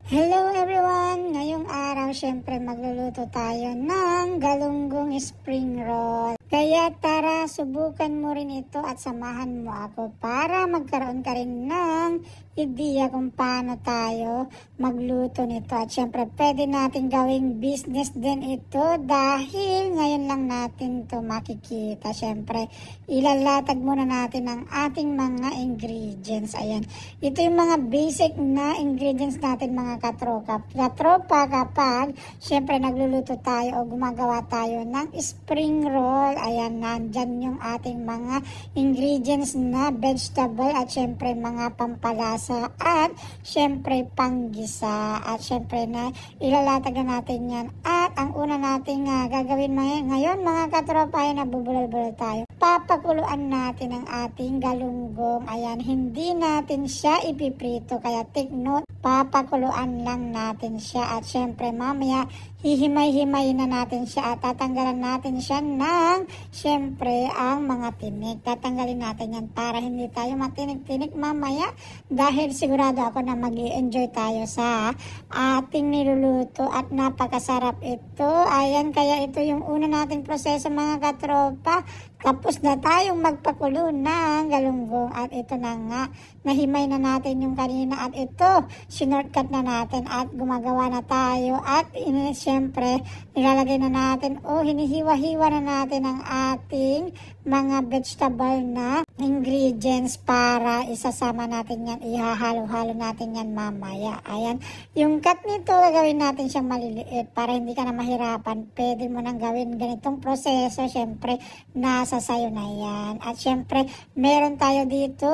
Hello everyone! Ngayong araw, syempre magluluto tayo ng galunggong spring roll. Kaya tara, subukan mo rin ito at samahan mo ako para magkaroon ka rin ng ideya kung paano tayo magluto nito. At syempre, pwede natin gawing business din ito dahil ngayon lang natin to makikita. Syempre, ilalatag muna natin ang ating mga ingredients. Ayan, ito yung mga basic na ingredients natin mga katropa kapag syempre nagluluto tayo o gumagawa tayo ng spring roll. Ayan, nandyan yung ating mga ingredients na vegetable at syempre mga pampalasa at syempre panggisa at syempre na ilalatag na natin yan. At ang una natin gagawin ngayon mga katropa ay nabubulol-bulol tayo. Papakuluan natin ang ating galunggong. Ayan, hindi natin siya ipiprito kaya take note, papakuluan lang natin siya at syempre mamaya hihimay-himay na natin siya at tatanggalan natin siya ng syempre ang mga tinik. Tatanggalin natin yan para hindi tayo matinik-tinik mamaya dahil sigurado ako na mag-i-enjoy tayo sa ating niluluto at napakasarap ito. Ayan, kaya ito yung una nating proseso mga katropa. Tapos na tayong magpakulo ng galunggong at ito na nga, nahimay na natin yung kanina at ito, sinortcut na natin at gumagawa na tayo at siyempre nilalagay na natin o hinihiwa-hiwa na natin ang ating mga vegetable na ingredients para isasama natin yan, ihahalo-halo natin yan mamaya. Ayan, yung cut nito gagawin natin siyang maliliit para hindi ka na mahirapan. Pwede mo nang gawin ganitong proseso, syempre nasa sayo na yan. At syempre meron tayo dito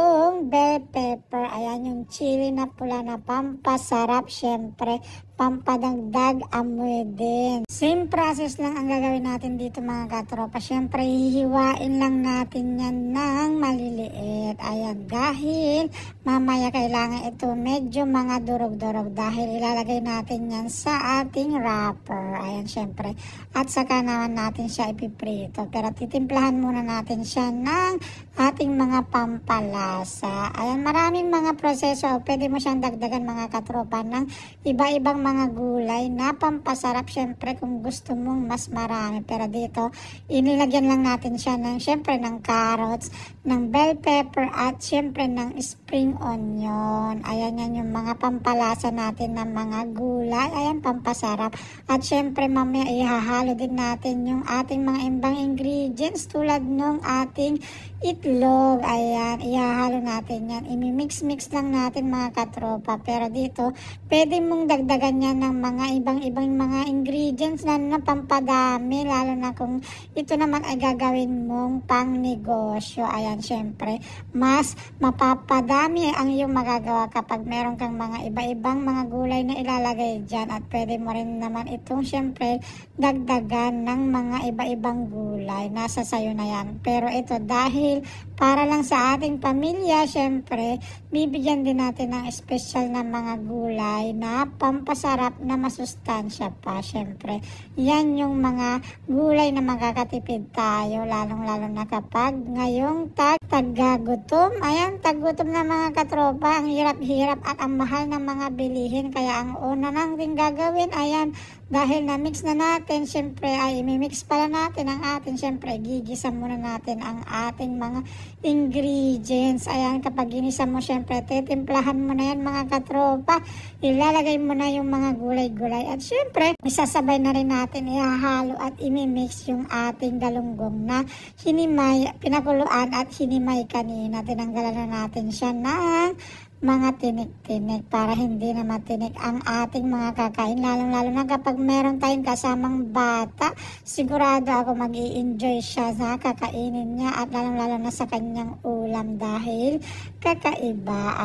bell pepper, ayan yung chili na pula na pampasarap, syempre pampadagdag amoy din. Same process lang ang gagawin natin dito mga katropa. Syempre hihiwain lang natin yan ng maliliit. Ayan, dahil mamaya kailangan ito medyo mga durog-durog dahil ilalagay natin yan sa ating wrapper. Ayan, syempre. At saka naman natin siya ipiprito. Pero titimplahan muna natin siya ng ating mga pampalasa. Ayan, maraming mga proseso. Pwede mo siyang dagdagan mga katropa ng iba-ibang mga gulay na pampasarap syempre kung gusto mong mas marami. Pero dito, inilagyan lang natin siya ng syempre ng carrots, ng bell pepper at syempre ng spring onion. Ayan yan yung mga pampalasa natin ng mga gulay. Ayan, pampasarap. At syempre mamaya ihahalo din natin yung ating mga ibang ingredients tulad nung ating itlog. Ayan, ihahalo natin yan. Imimix-mix lang natin mga katropa. Pero dito, pwede mong dagdagan yan ng mga ibang mga ingredients na pampadami. Lalo na kung ito naman ay gagawin mong pang negosyo. Ayan, syempre, mas mapapadami ang iyong magagawa kapag meron kang mga iba-ibang mga gulay na ilalagay dyan. At pwede mo rin naman itong syempre dagdagan ng mga iba-ibang gulay. Nasa sayo na yan. Pero ito dahil para lang sa ating pamilya, syempre, bibigyan din natin ng special na mga gulay na pampasarap na masustansya pa. Syempre, yan yung mga gulay na makakatipid tayo, lalong-lalo na kapag ngayong tag-gutom. Ayan, tag-gutom na mga katropa, ang hirap-hirap at ang mahal ng mga bilihin. Kaya ang una nang din gagawin, ayan, dahil na-mix na natin, syempre ay imimix pala natin ang ating, syempre gigisa muna natin ang ating mga ingredients. Ayan, kapag ginisa mo, syempre titimplahan mo na yan mga katropa, ilalagay mo na yung mga gulay-gulay at syempre isasabay na rin natin, ihahalo at imimix yung ating galunggong na hinimay, pinakuluan at hinimay kanina. Tinanggalan na natin siya ng mga tinik-tinik para hindi na matinik ang ating mga kakain, lalong-lalo na kapag meron tayong kasamang bata. Sigurado ako mag-i-enjoy siya sa kakainin niya at lalong-lalo na sa kanyang ulam dahil kakaiba.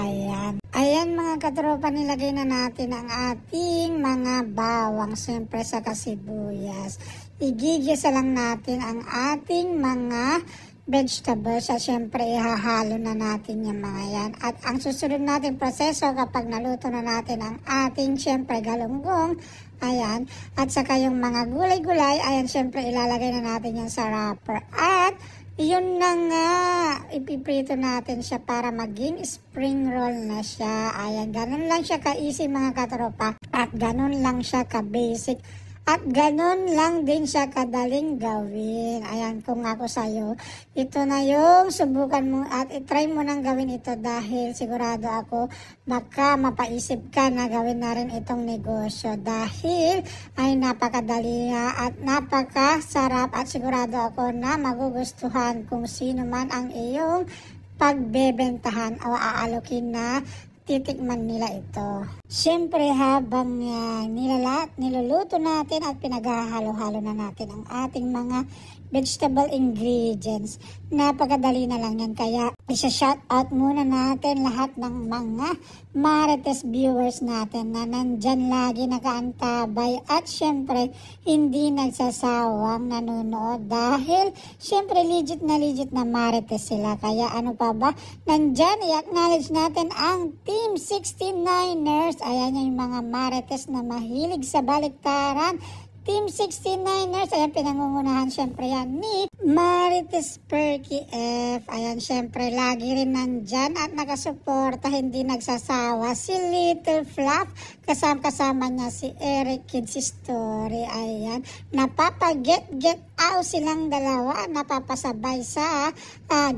Ayan mga katropa, nilagay na natin ang ating mga bawang, siyempre sa kasibuyas. Igigisa lang natin ang ating mga vegetables at syempre ihahalo na natin yung mga yan. At ang susunod natin proseso kapag naluto na natin ang ating syempre galunggong, ayan, at saka yung mga gulay-gulay, ayan, syempre ilalagay na natin yan sa wrapper. At yun na nga, ipiprito natin siya para maging spring roll na siya. Ayan, ganun lang siya ka-easy mga katropa. At ganun lang siya ka-basic. At ganun lang din siya kadaling gawin. Ayan, kung ako sa'yo, ito na yung subukan mo at itry mo nang gawin ito dahil sigurado ako baka mapaisip ka na gawin na rin itong negosyo dahil ay napakadali nga at napakasarap at sigurado ako na magugustuhan kung sino man ang iyong pagbebentahan o aalokin na titikman nila ito. Siyempre habang niluluto natin at pinaghahalo-halo na natin ang ating mga vegetable ingredients, napakadali na lang yan. Kaya isa-shout out muna natin lahat ng mga Marites viewers natin na nandyan lagi nakaantabay at syempre hindi nagsasawang nanonood dahil syempre legit na Marites sila. Kaya ano pa ba, nandyan i-acknowledge natin ang Team 69ers. Ayan yung mga Marites na mahilig sa baliktaran. Team 69ers, ayan pinangungunahan syempre yan ni Marites Perky F. Ayan syempre lagi rin nandyan at nakasuporta, hindi nagsasawa si Little Fluff. Kasama niya si Eric Kids Story. Ayan, napapa-get out silang dalawa, napapasabay sa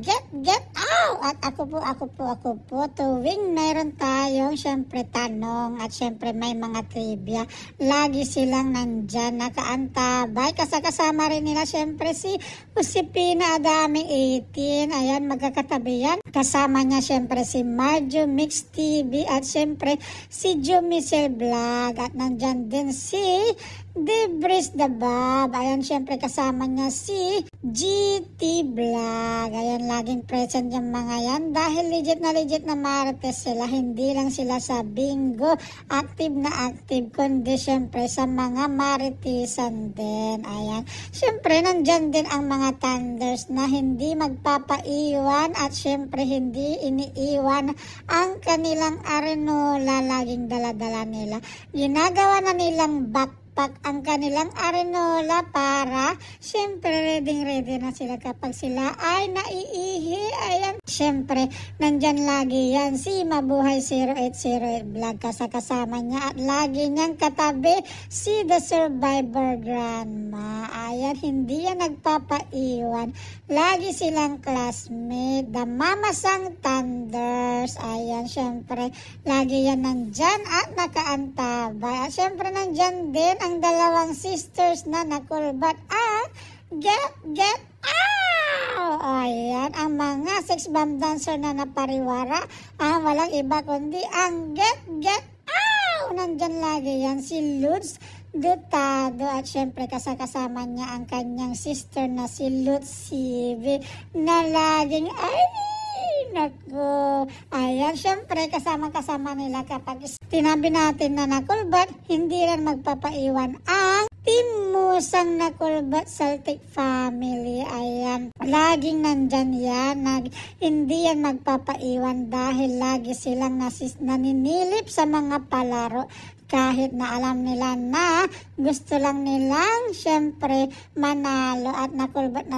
get out. At ako po tuwing meron tayong syempre tanong at syempre may mga trivia, lagi silang nandyan nakaantabay. Kasama rin nila syempre si Usipina Adaming 18. Ayan, magkakatabi yan. Kasama niya syempre si Marjo Mix TV at syempre si Jumichelle Vlog. At nandyan din si Debris the Bob. Ayan, syempre kasama niya si GT Vlog. Ayan, laging present yung mga yan dahil legit na Marites sila. Hindi lang sila sa bingo active na active, kundi syempre sa mga Maritesan din. Ayan, syempre nandyan din ang mga Thunders na hindi magpapaiwan at syempre hindi iniiwan ang kanilang arenola. Laging dala-dala nila. Ginagawa na nilang backpack ang kanilang arenola para syempre ready na sila kapag sila ay naiihi. Ayan, syempre nandyan lagi yan si Mabuhay 0808 Vlog kasama niya at lagi niyang katabi si The Survivor Grandma. Ayan, hindi yan nagpapaiwan. Lagi silang classmate, the Mamasang Thunders. Ayan, syempre lagi yan nandyan at nakaantabay. At syempre nandyan din ang dalawang sisters na nakulbat ang get out. Ayan, ang mga sex bomb dancer na napariwara, walang iba kundi ang get out. Nandyan lagi yan si Lutz Dutado at syempre kasama niya ang kanyang sister na si Lutz CV na laging naku. Ayan, syempre kasama nila kapag tinabi natin na nakulbat, hindi rin magpapaiwan ang Team Musang Nakulbat Celtic Family. Ayan, laging nandyan yan. Hindi yan magpapaiwan dahil lagi silang naninilip sa mga palaro. Kahit na alam nila na gusto lang nilang syempre manalo at nakulbat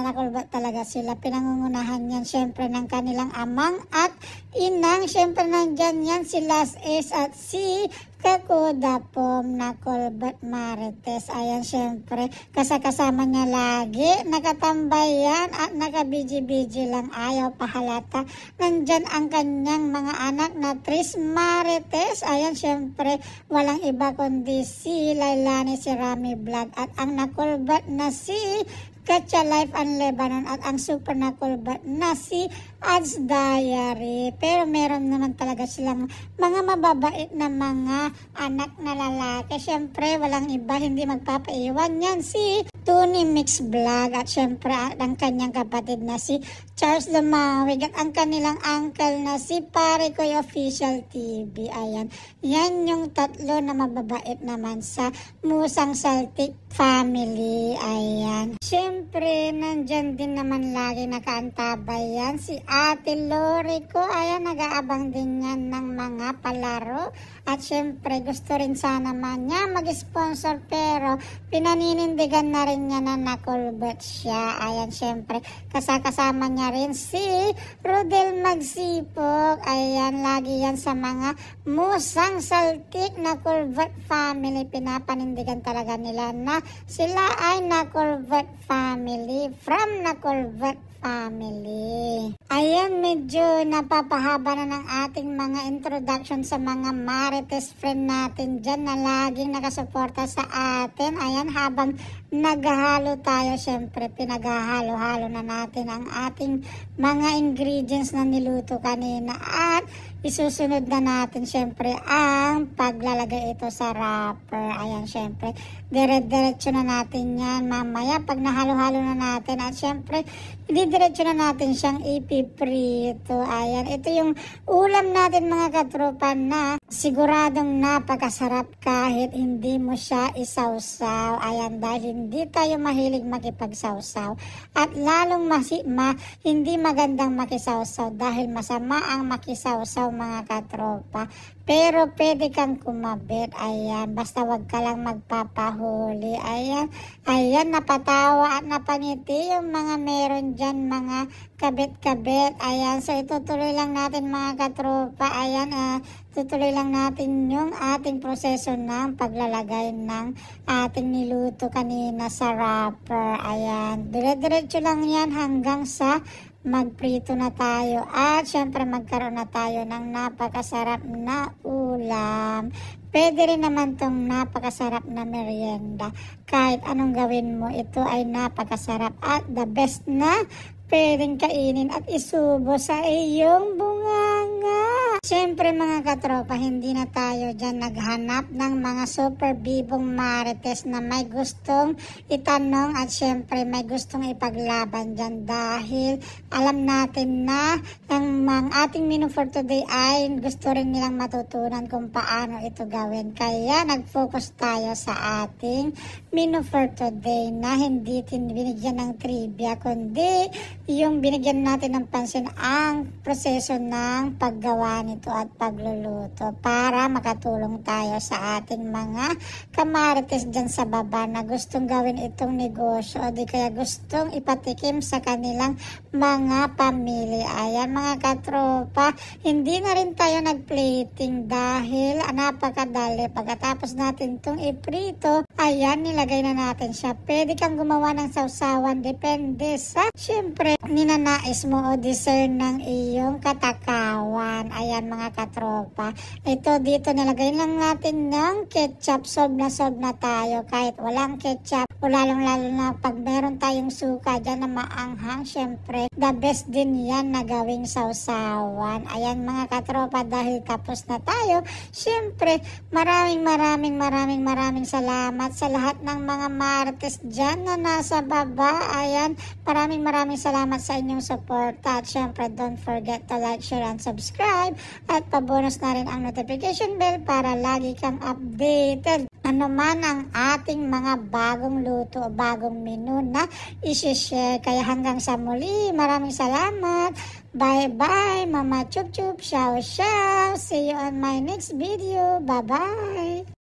talaga sila. Pinangungunahan yan syempre ng kanilang amang at inang. Syempre nandyan yan si Last Ace at si Kakuda Pom Nakulbat Marites. Ayan, syempre kasama niya lagi. Nakatambay yan at nakabiji-biji lang. Ayaw pahalata. Nandyan ang kanyang mga anak na Tris Marites. Ayan, syempre walang iba kundi si Lailani, si Rami Vlog at ang nakulbat na si Katya Life and Lebanon at ang super nakulbat na si Ads Diary. Pero meron naman talaga silang mga mababait na mga anak na lalaki. Syempre walang iba, hindi magpapaiwan yan si Tony Mix Vlog at syempre ang kanyang kapatid na si Charles Lumawig at ang kanilang uncle na si Pare Koy Official TV. Ayan, yan yung tatlo na mababait naman sa Musang Celtic Family. Ayan, syempre nandyan din naman lagi nakaantabay yan si Ate Lori ko. Ayan, nag-aabang din yan ng mga palaro. At syempre, gusto rin sana man niya mag-sponsor pero pinaninindigan na rin niya na nakulbot siya. Ayan, syempre, kasama niya rin si Rodel Magsipok. Ayan, lagi yan sa mga musang saltik na kulbot family. Pinapanindigan talaga nila na sila ay nakulbot family from nakulbot family. Ayan, medyo napapahaba na ng ating mga introduction sa mga Marites friend natin dyan na laging nakasuporta sa atin. Ayan, habang naghahalo tayo, syempre pinaghahalo-halo na natin ang ating mga ingredients na niluto kanina at isusunod na natin syempre ang paglalagay ito sa wrapper. Ayan, syempre dire-diretso na natin yan mamaya pag nahalo-halo na natin at syempre diretso na natin siyang ipiprito. Ayan, ito yung ulam natin mga katropa na siguradong napakasarap kahit hindi mo siya isawsaw. Ayan, dahil hindi tayo mahilig makipagsawsaw at lalong hindi magandang makisawsaw dahil masama ang makisawsaw mga katropa. Pero pwede kang kumabit. Ayan, basta wag ka lang magpapahuli. Ayan, napatawa at napangiti yung mga meron dyan, mga kabit-kabit. Ayan, so itutuloy lang natin mga katropa. Ayan, tutuloy lang natin yung ating proseso ng paglalagay ng ating niluto kanina sa wrapper. Ayan, dire-diretso lang yan hanggang sa magprito na tayo at syempre magkaroon na tayo ng napakasarap na ulam. Pwede rin naman tong napakasarap na merienda. Kahit anong gawin mo, ito ay napakasarap at the best na pwedeng kainin at isubo sa iyong bunganga. Siyempre mga katropa, hindi na tayo dyan naghanap ng mga super bibong marites na may gustong itanong at siyempre may gustong ipaglaban dyan dahil alam natin na ang ating menu for today ay gusto rin nilang matutunan kung paano ito gawin. Kaya nag-focus tayo sa ating menu for today na hindi binigyan ng trivia kundi yung binigyan natin ng pansin ang proseso ng paggawa nito at pagluluto para makatulong tayo sa ating mga kamarites dyan sa baba na gustong gawin itong negosyo o di kaya gustong ipatikim sa kanilang mga pamilya. Ayan mga katropa, hindi na rin tayo nagplating dahil napakadali. Pagkatapos natin itong iprito, ayan, nilagay na natin siya. Pwede kang gumawa ng sausawan, depende sa syempre ninanais mo o discern ng iyong katakawan. Ayan mga katropa, ito dito nilagay lang natin ng ketchup. Solve na tayo kahit walang ketchup o lalong lalo na pag meron tayong suka dyan na maanghang, syempre the best din yan na gawing sausawan. Ayan mga katropa, dahil tapos na tayo, syempre maraming salamat sa lahat ng mga marites dyan na nasa baba. Ayan, maraming salamat sa inyong support at syempre don't forget to like, share and subscribe at pabonus na rin ang notification bell para lagi kang updated ano man ang ating mga bagong luto o bagong menu na isi-share. Kaya hanggang sa muli, maraming salamat. Bye Mama Chup Chup, ciao. See you on my next video. Bye.